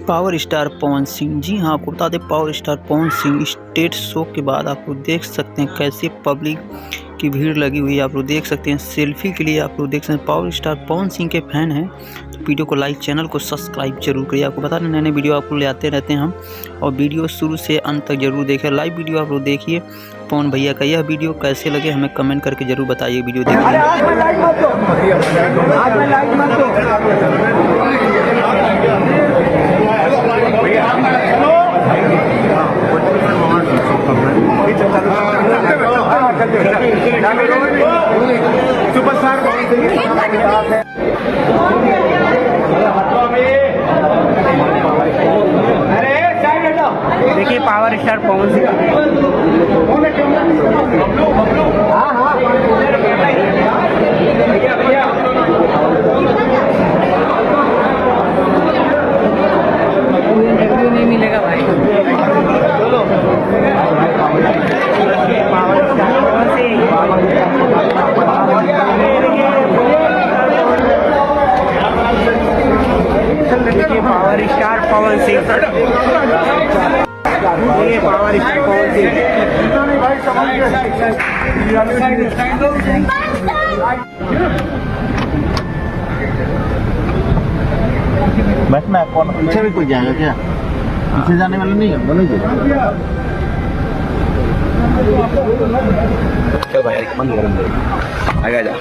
Power star Pawan Singh. जी हाँ, आपको बता दें power star Pawan Singh stage show के बाद आप लोग देख सकते हैं कैसे पब्लिक की भीड़ लगी हुई है। आप लोग देख सकते हैं सेल्फी के लिए। आप लोग देख सकते हैं पावर स्टार पवन सिंह के फैन हैं तो वीडियो को लाइक, चैनल को सब्सक्राइब जरूर करिए। आपको बता दें नए नए वीडियो आप लोग ले आते रहते हैं हम, और वीडियो शुरू से अंत तक जरूर देखें। लाइव वीडियो आप लोग देखिए पवन भैया का। यह वीडियो कैसे लगे हमें कमेंट करके जरूर बताइए। वीडियो देखिए power star Pawan Singh. Interview नहीं मिलेगा भाई। Power star Pawan Singh. देखिए पावर स्टार पवन सिंह। ये पावर स्टार पवन सिंह। बैठना कौन पीछे भी कोई जाएगा क्या? पीछे जाने वाला नहीं है, बोलोगे? चल भाई एक बंद कर दे। आगे जा।